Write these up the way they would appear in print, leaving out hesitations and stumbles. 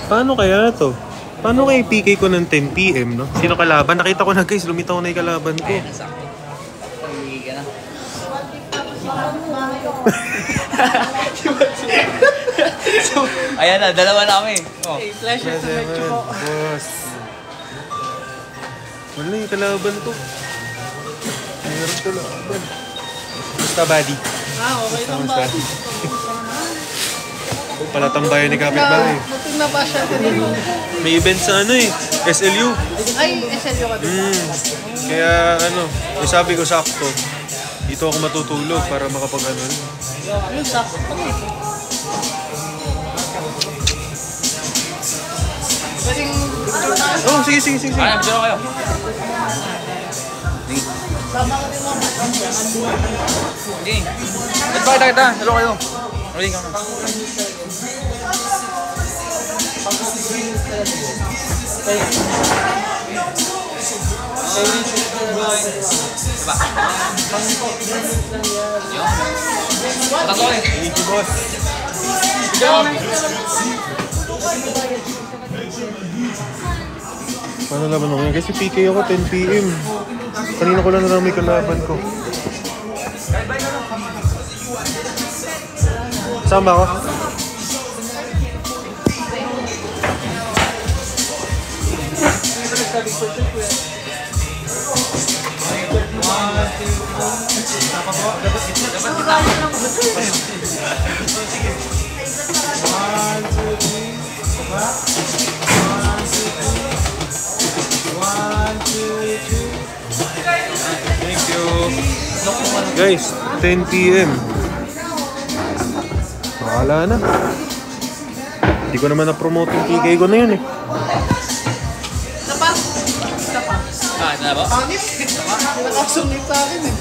Paano kaya to? Paano kaya PK ko ng 10 PM, no? Sino kalaban? Nakita ko na guys, lumitaw na yung kalaban ko. Ayan, nasakto. Pag-ibig ka na. Ayan na, dalawa na kami. Oh. Hey, pleasure to meet you po. Boss. Wala yung kalaban ko. Meron kalaban. Basta buddy. Okay lang ba? Palatambayan ni kapitbahay. Buting na ba siya din? May event sa ano eh, SLU. Ay, SLU ka din. Kaya ano, sabi ko sakto, dito ako matutulog para makapag-ano. Yun, sakto. Pwedeng picture tayo. Oh, sige. Ayan, picture kayo. Sama ka din mo. Okay. Ito kita. Hello kayo. Ready ka na. Diba? Tato eh. Thank you, boss. Paano laban ako yan? Kasi PK ako 10 PM. Kanina ko lang na may kalaban ko. Sama ako. Thank you. Guys, 10 PM. Wala na. Hindi ko naman na-promote yung PK ko na yun eh. Napa? Ah, ito na ba? Anip? Nakasungit sa akin eh.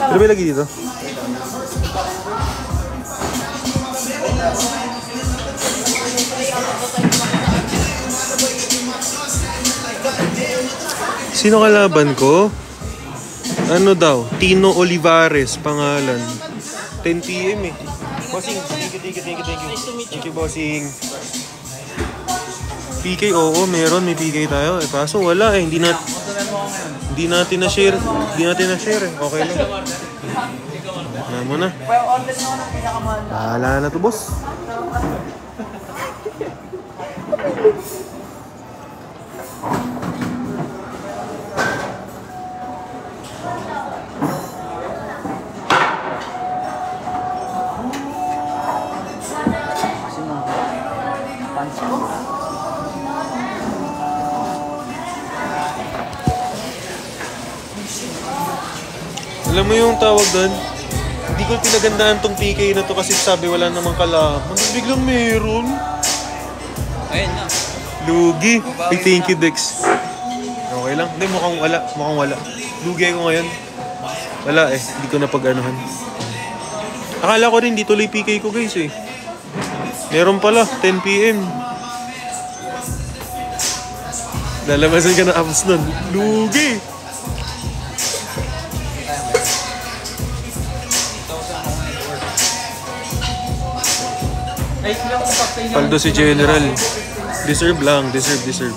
Ano ba lagi dito? Sino kalaban ko? Ano daw? Tino Olivares, pangalan. 10 PM eh. Bossing, thank you. Thank you, bossing. PK, oo, meron. May PK tayo. Eh, kaso wala eh. Hindi natin na-share. Eh. Okay lang. Alam mo na. Bahala na to, boss. Alam mo yung tawag doon? Hindi ko pinagandaan tong PK na to kasi sabi wala namang kalaban. Biglang meron. Ayun na. Lugi. Ay, thank you, Dex. Okay lang. Hindi, mukhang wala. Lugi ako ngayon. Wala eh. Hindi ko napag-anuhan. Akala ko rin di tuloy PK ko guys eh. Meron pala. 10 PM. Lalabasan ka na abs nun. Lugi. Paldo si General. Deserve lang. Deserve.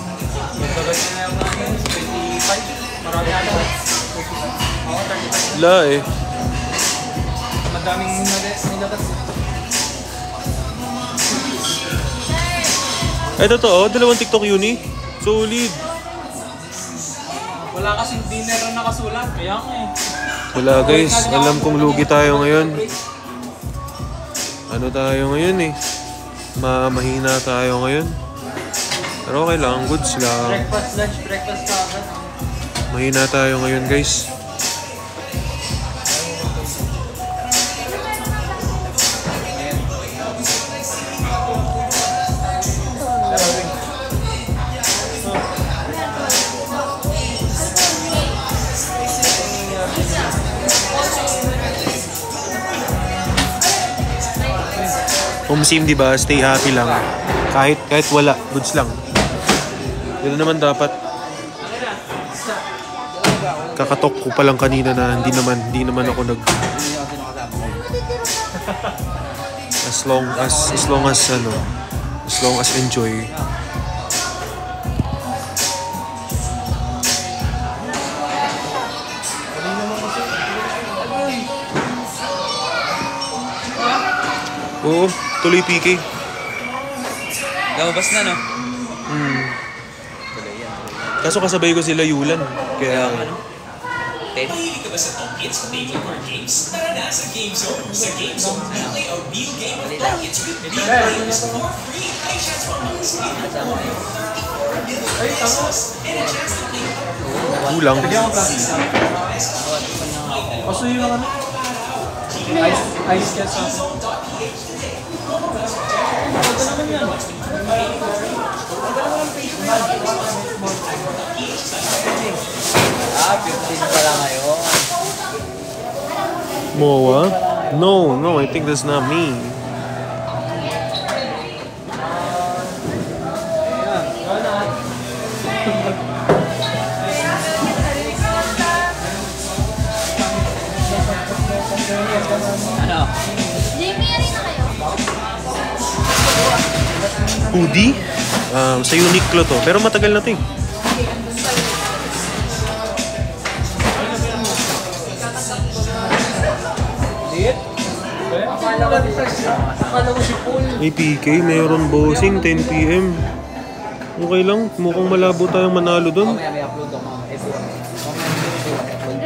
Wala eh. Madaming nilabas. Ay, totoo. Dalawang TikTok uni. Solid. Wala kasing dinner na nakasulat. Kaya nga eh. Wala guys. Alam kong lugi tayo ngayon. Ano tayo ngayon eh. Mahina tayo ngayon. Pero okay lang. Goods lang. Breakfast, lunch, breakfast ka agad. Mahina tayo ngayon guys. Home sim, di ba? Stay happy lang. Kahit wala, goods lang. Yun naman dapat. Kakatok ko pa lang kanina na hindi naman ako nag as long as enjoy. Oo, tuloy PK. Lumabas na, no? Kaso kasabay ko sila Yulan. Kaya Ted? Mahilig ka ba sa toolkits o daily board games? Tara na sa Game Zone. Sa Game Zone, play a real game of toolkits with real games for free. May chance for mga spin for 34 million pesos and a chance to play kulang. Kaso yung ano? Ice cat sa Ah, 15 pala ngayon. Moa? No, I think that's not me. Ano? Jamie, rin na kayo? Hoodie? Sa Uniqlo to. Pero matagal na to eh. Akala ko si Paul. May PK, mayroon bossing, 10 PM. Okay lang, mukhang malabo tayong manalo doon. May upload ako mga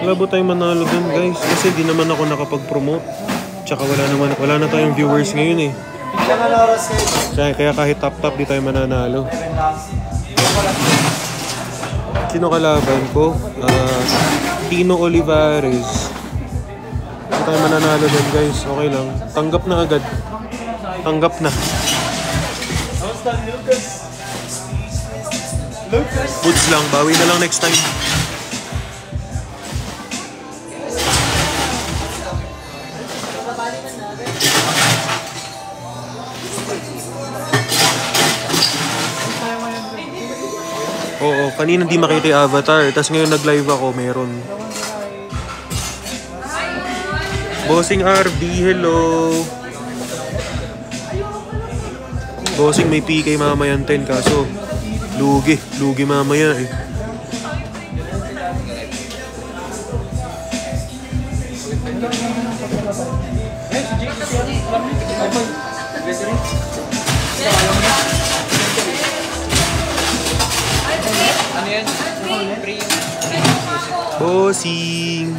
Malabo tayong manalo doon guys. Kasi di naman ako nakapag-promote. Tsaka wala na tayong viewers ngayon eh. Ilang oras kayo? Kaya kahit top di tayo mananalo. Sino kalaban ko? Tino Olivares. Hindi tayo mananalo doon guys. Okay lang. Tanggap na agad. Tanggap na. Kamusta Lucas? Lucas? Goods lang. Bawi na lang next time. Oo, kanina di makita yung avatar. Tapos ngayon nag-live ako, meron. Bossing RB, hello. Bossing may PK mamayan 10 kaso lugi mamaya eh. Ano yan? Free. Bossing.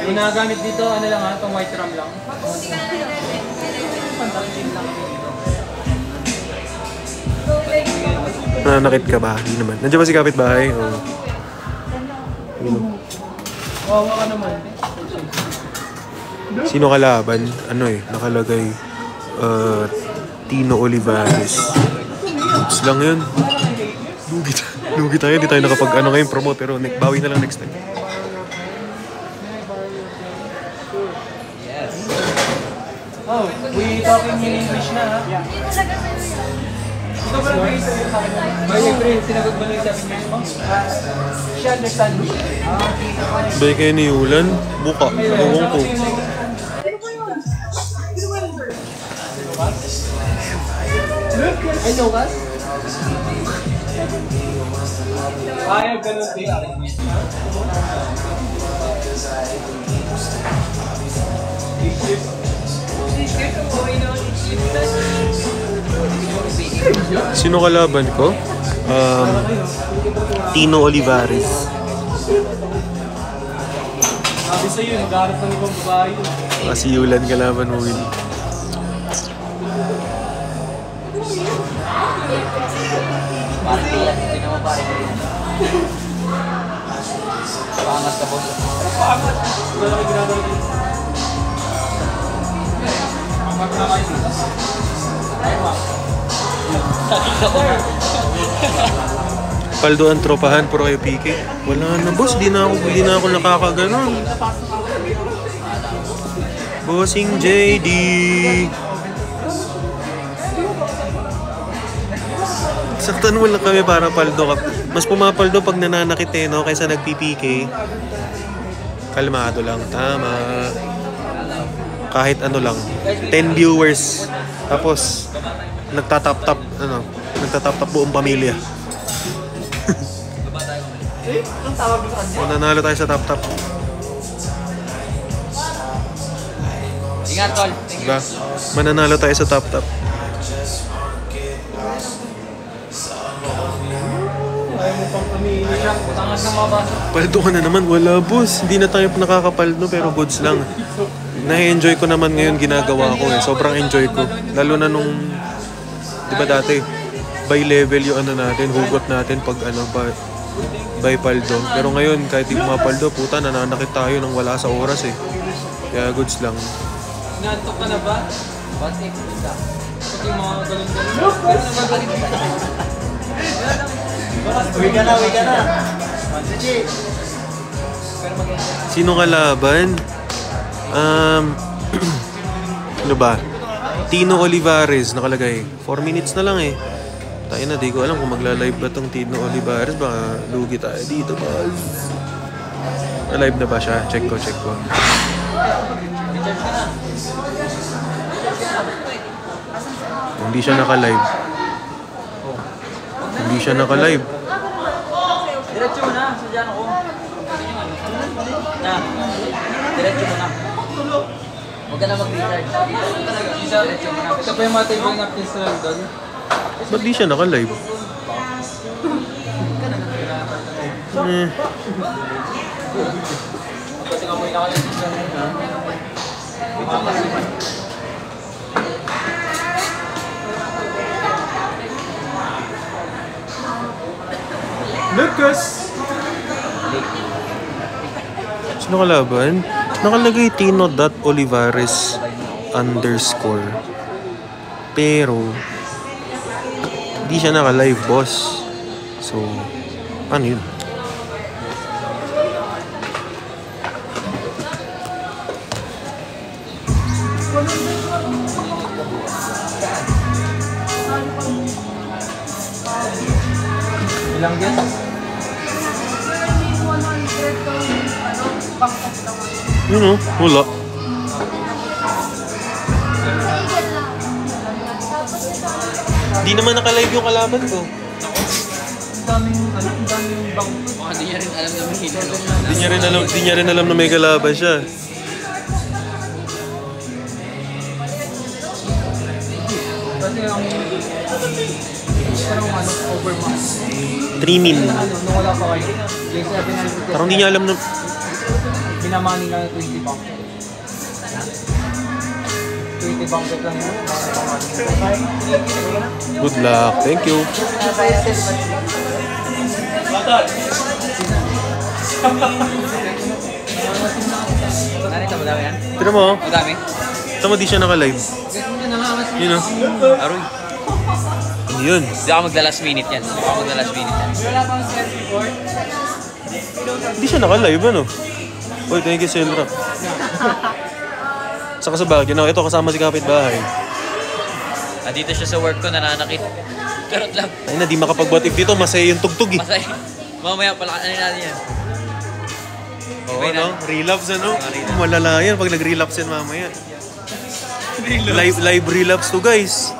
Yung nagagamit dito, ano lang ha? Itong white ram lang. Nanakit ka ba? Hindi naman. Nandiyan ba si kapitbahay? Oo. Wawa ka naman. Sino kalaban? Ano eh, nakalagay Tino Olivares. Oops lang yun. Lugi tayo, di tayo nakapag ngayon promote pero bawi na lang next time. Oh, we talking in English na ha? Yeah. Ito ba lang kayo? May sinagot ba lang yung sabi niyo? She understand me. Bay kayo ni Yulan? Buka. Ewan ko. Ay, Lucas? Ayaw ganun din. Sino kalaban ko? Tino Olivares. Sabi sa'yo, mag-aarap ng ibang babae. Si Yulan kalaban mo, Will. Parang tiyan. Tingnan mo parang tiyan. Pangas ka, boss. Wala ka ginagawa dito. Paldo ang tropahan, puro kayo PK. Wala na boss, di na ako nakakaganon. Bossing JD. Saktan mo lang kami para paldo ka. Mas pumapaldo pag nananakit eh, no? Kaysa nagpipike. Kalmado lang. Tama. Kahit ano lang. 10 viewers. Tapos, nagtatap-tap, nagtatap-tap buong pamilya. O, nanalo tayo sa tap-tap. Ingat, tol. Diba? Mananalo tayo sa tap-tap. Paldo ka na naman. Wala, boss. Hindi na tayo nakakapaldo pero goods lang. Na-enjoy ko naman ngayon ginagawa ko eh. Sobrang enjoy ko. Lalo na nung, di ba dati, by level yung ano natin, hugot natin pag ano, by paldo. Pero ngayon, kahit di mapaldo, puta, nananakit tayo nang wala sa oras eh. Kaya goods lang. Nantok ka na ba? Pati yung mga galon-galon. Uwi ka na. Sino kalaban? Ano ba? Tino Olivares nakalagay. 4 minutes na lang eh. Tayo na, di ko alam kung magla-live ba tong Tino Olivares. Baka lugi tayo dito, boss. Na-live na ba siya? Check ko. Hindi siya naka-live. Diretso mo na. Sadyan ako. Diretso mo na. Huwag ka na mag-recharge. Diretso mo na. Ito pa yung matay yung napkins na lang doon. Ba't di siya naka-live? Kasi kamoy na kayo. Lucas! Sino kalaban? Nakalagay Tino.Olivares _ pero di siya naka-live, boss. So, ano yun? Ilang guess? Yun o, wala. Di naman naka-live yung kalaban ko. Ang daming bang. Baka di niya rin alam na may hinalo. Di niya rin alam na may kalaban siya. Kasi ang parang overmass. 3 min. Nung wala pa kayo, yung 700 Parang di niya alam na... binamani lang yung 20 bang. 20 bang lang yun. Good luck. Thank you. Narito, madami yan? Tira mo, oh. Madami? Tama di siya naka-live. Yun o. Aroy. Ano yun? Hindi ako magla-last minute yan. Hindi siya naka-live, ano? Uy, thank you, Selra. Saka sa bagay, ito kasama si kapitbahay. Dito siya sa work ko, nananakit. Karot lang. Ay na, di makapag-what if dito, masaya yung tugtog eh. Masay. Mamaya pala natin yan. Oo, no? Relapse, ano? Malala yan pag nag-relapse yan mamaya. Live relapse to, guys.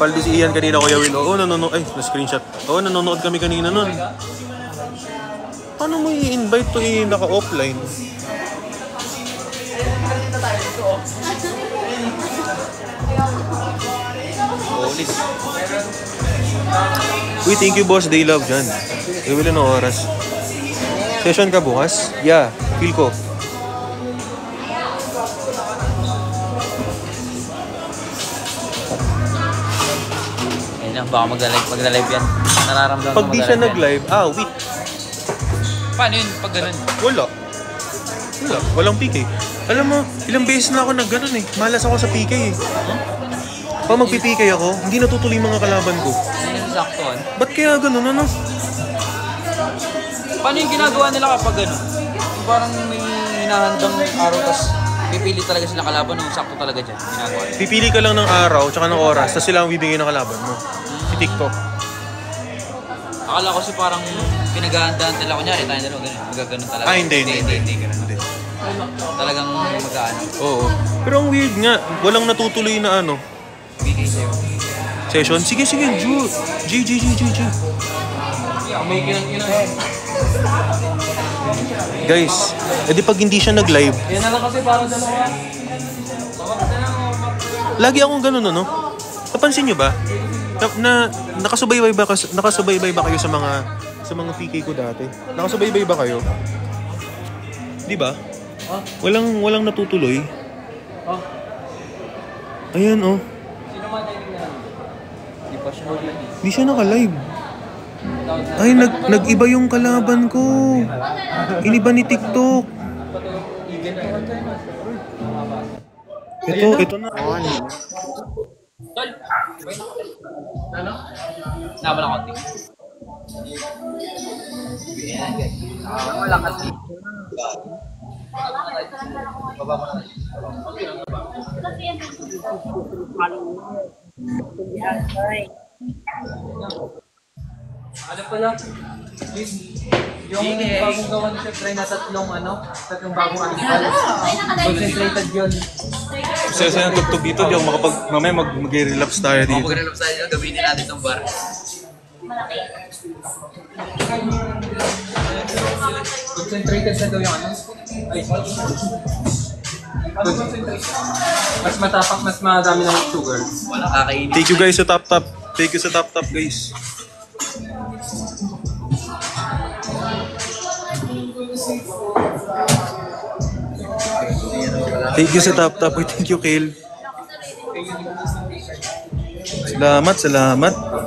Paldo si Ian kanina, Kuya Will. Oo, nanonood. Ay, na-screenshot. Oo, nanonood kami kanina nun. Paano mo i-invite to naka-offline? Police. Uy, thank you, boss. Day love dyan. Iwala ng oras. Session ka bukas? Yeah, feel ko. Ayun lang, baka magla-live yan. Nararamdaman Pag di siya nag-live, wait. Paano yun pag ganun? Wala. Walang PK. Alam mo, ilang beses na ako nag-ganon eh. Malas ako sa PK eh. Pag magpi-PK ako, hindi natutuloy mga kalaban ko. Hindi na saktuan. Ba't kaya ganun, ano? Paano yung ginagawa nila kapag gano'n? Yung parang may hinahandang araw, tas pipili talaga sila kalaban nung sakto talaga dyan. Ginagawa nila. Pipili ka lang ng araw, tsaka ng oras, tapos sila ang bibigay ng kalaban mo. Si TikTok. Akala ko si parang pinaghahandaan nila. Kunyari, tayo dalawa, ganun. Magaganon talaga. Hindi. Ganun. Talagang mag-ano. Oo. Pero ang weird nga, walang natutuloy na ano. Bigay sa'yo. Session. Sige, G. May kinang-kinang. Guys, edi pag hindi siya nag-live, Yan na lang kasi parang dalawa. lagi akong ganun, ano? Napansin nyo ba? Na nakasubaybay ba kayo sa mga PK ko dati? Nakasubaybay ba kayo? Di ba? Walang natutuloy. Ayan, oh. Sino man tayo na? Hindi pa siya. Hindi siya naka-live. Ay, nag-iba yung kalaban ko. Iniba ni TikTok. Ito na. Tol! Ano? Naba lang konti. Wala kasi. Baba mo na. Ano pala? Yung bagong gawa ni Chef Ray na tatlong bagong animal. Concentrated yun. Saya ng tugtog dito, di ako mamaya mag-relapse tayo dito. Mag-relapse tayo, gawin natin itong bar. Concentrated na daw yung ay, mas matapak, mas madami ng sugar. Walang kakainin. Thank you guys sa Tap Tap. Thank you sa Tap Tap, guys. Thank you sa Tap Tap. Thank you, Kale. Salamat.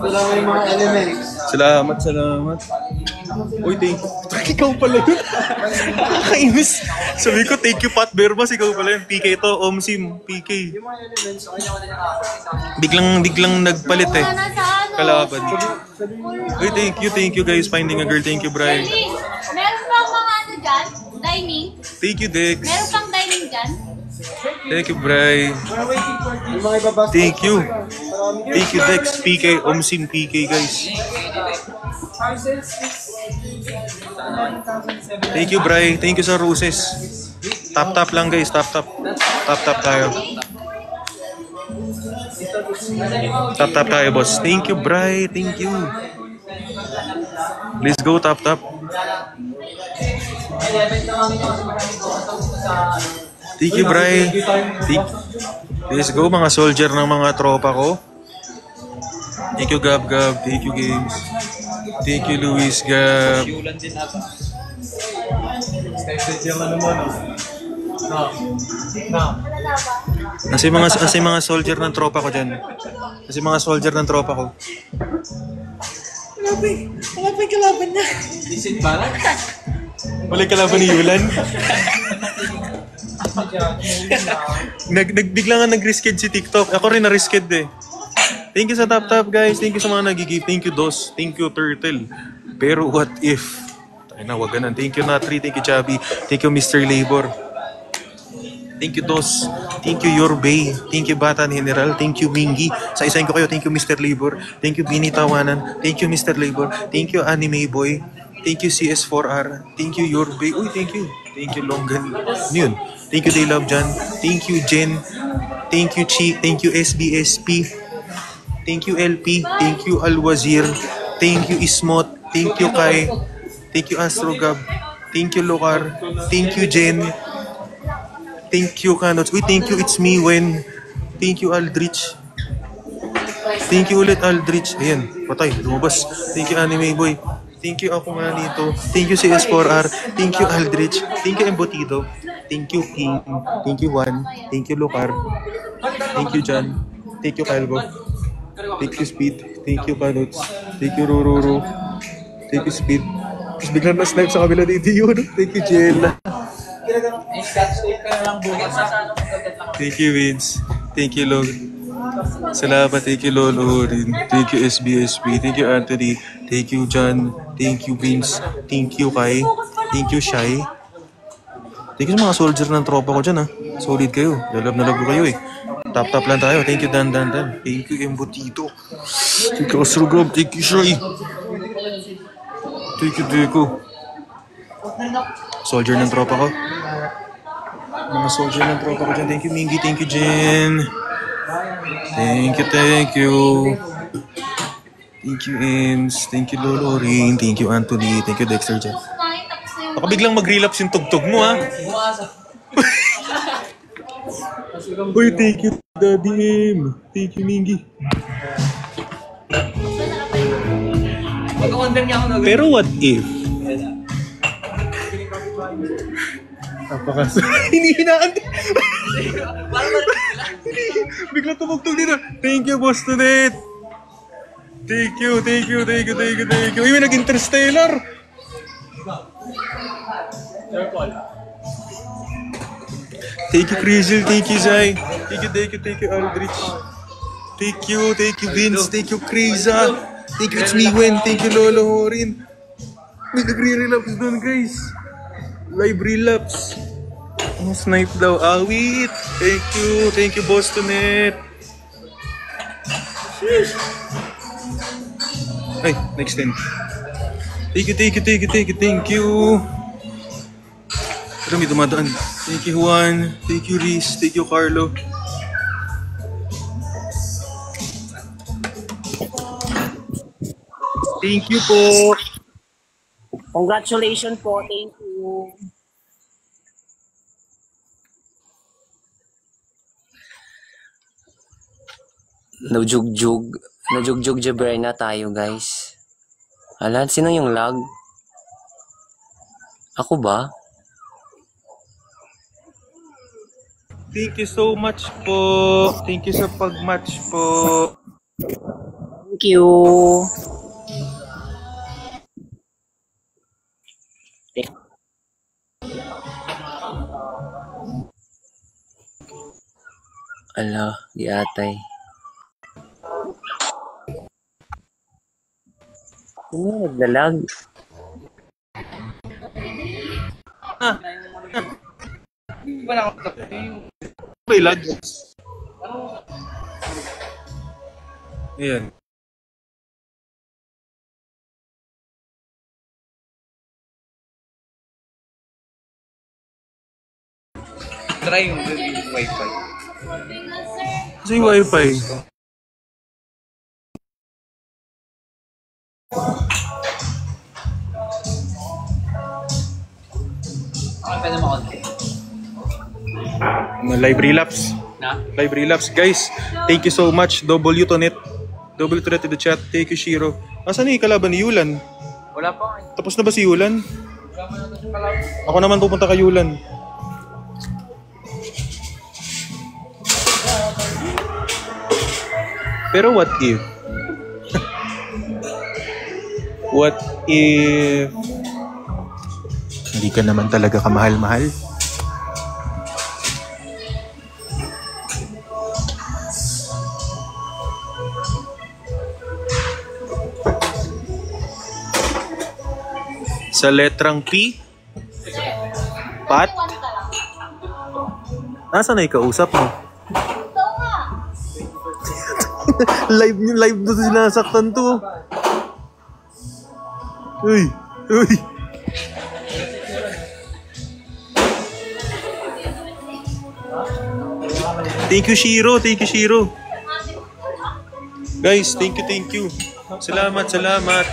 Wala may mga elements. Salamat. Uy, thank you. Ikaw pala yun. Nakainis. Sabi ko, thank you, Pat Berbas. Ikaw pala yun. PK to, Omsim. PK. Yung mga elements, okay naman na Biglang nagpalit eh. Wala na sa ano. Kalaban. Uy, thank you guys. Finding a girl. Thank you, Brian. Ellie, meron pang mga ano dyan? Dining? Thank you, Dex. Meron pang dining dyan? Thank you, Brian. yung mga ibabas. Thank you. Thank you, Dex. PK, Omsim, PK, guys. Thank you, Bri. Thank you sa roses. Tap lang, guys. Tap tayo. Tap tayo, boss. Thank you, Bri. Thank you. Let's go, tap. Thank you, Bri. Let's go, mga soldier ng mga tropa ko. Thank you, Gab. Thank you, Games. Thank you, Luis, Gab. Siulan din natin. Kasi mga soldier ng tropa ko dyan. Wala pa yung kalaban niya. Visit Barak? Wala yung kalaban ni Yulan. Bigla nga nag-risked si TikTok. Ako rin na-risked eh. Thank you sa Tap guys. Thank you sa mga nagigib. Thank you Dos. Thank you Turtle. Pero what if? Tayo na, wag ganun. Thank you Natri. Thank you Chubby. Thank you Mr. Labor. Thank you Dos. Thank you Yorbay. Thank you Batan General. Thank you Mingi. Sa isahin ko kayo. Thank you Mr. Labor. Thank you Bini Tawanan. Thank you Mr. Labor. Thank you Anime Boy. Thank you CS4R. Thank you Yorbay. Uy, thank you. Thank you Longan. Yun. Thank you Daylove Jan. Thank you Jen. Thank you Chi. Thank you SBSP. Thank you LP. Thank you Alwazir. Thank you Ismot. Thank you Kai. Thank you Astrogab. Thank you Lokar. Thank you Jen. Thank you Kanots. Uy, thank you It's Me When. Thank you Aldrich. Thank you ulit Aldrich. Ayan, patay, lumabas. Thank you Anime Boy. Thank you ako nga nito. Thank you CS4R. Thank you Aldrich. Thank you Embutido. Thank you King. Thank you Juan. Thank you Lokar. Thank you Jan. Thank you Kalbo. Thank you Speed. Thank you Kanots. Thank you Rururu. Thank you Speed. Tapos biglang na-snipe sa kabila ni Dio. Thank you Jella. Thank you Vince. Thank you Log. Salamat. Thank you Lolo rin. Thank you SBSP. Thank you Anthony. Thank you John. Thank you Vince. Thank you Kai. Thank you Shai. Thank you sa mga soldier ng tropa ko dyan ha. Solid kayo. Lalab na love ko kayo eh. Tap lang tayo. Thank you Dan. Thank you Embutido. Thank you Astrogab. Thank you Shai. Thank you. Soldier ng tropa ko. Mga soldier ng tropa ko dyan. Thank you, Mingy. Thank you, Jen. Thank you. Thank you, Ems. Thank you, Lolorin. Thank you, Anthony. Thank you, Dexter dyan. Baka biglang mag-relapse yung tugtog mo, ha? Uy, thank you, Daddy M. Thank you, Mingy. Mag-condemn niya ako na. Pero what if? Napakas... Hinihinaan. Bigla tumugtog dito. Thank you, Boss Tonet. Thank you. Uy, may nag-interstellar. Thank you, Crizel. Thank you, Zay. Thank you, Aldrich. Thank you, Vince. Thank you, Kriza. Thank you, it's me, Gwen. Thank you, Lolo Horin. May nagre-relapse doon, guys. Live relapse. Oh, snipe daw. Awit. Thank you, Bostonet. Sheesh. Ay, next 10. Thank you. Pero may dumadaan. Thank you, Juan. Thank you, Reese. Thank you, Carlo. Thank you po. Congratulations po. Thank you. Najugjug Jaberna tayo, guys. Alam, sino yung lag? Ako ba? Thank you so much po. Thank you sa pag-match po. Thank you. Ala, di atay. Ano naglalag? May lag. Ayan. Try yung wifi. Kasi yung wifi. Pwede mo konti. Live relapse. Na? Live relapse. Guys, thank you so much. W Tonet in the chat. Thank you, Shiro. Asan yung kalaban ni Yulan? Wala pa. Tapos na ba si Yulan? Ako naman pupunta kay Yulan. Pero what if? What if hindi ka naman talaga kamahal-mahal? Sa letrang P? Pat? Nasaan na ikausap mo? live doon sinasaktan to. Uy. Thank you, Shiro. Guys, thank you. Salamat.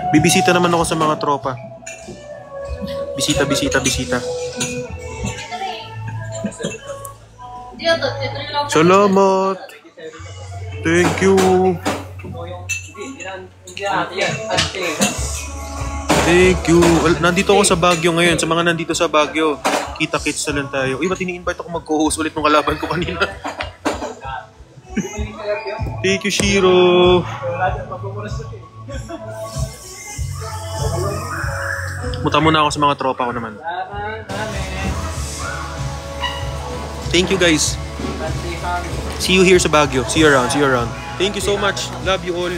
Bibisita naman ako sa mga tropa. Bisita. Salamat. Thank you. Nandito ako sa Baguio ngayon. Sa mga nandito sa Baguio, kita-kits na lang tayo. Uy, ba't ini-invite ako mag-co-host ulit ng kalaban ko kanina? Thank you, Shiro. Muta muna ako sa mga tropa ko naman. Thank you, guys. See you here sa Baguio. See you around. Thank you so much. Love you all.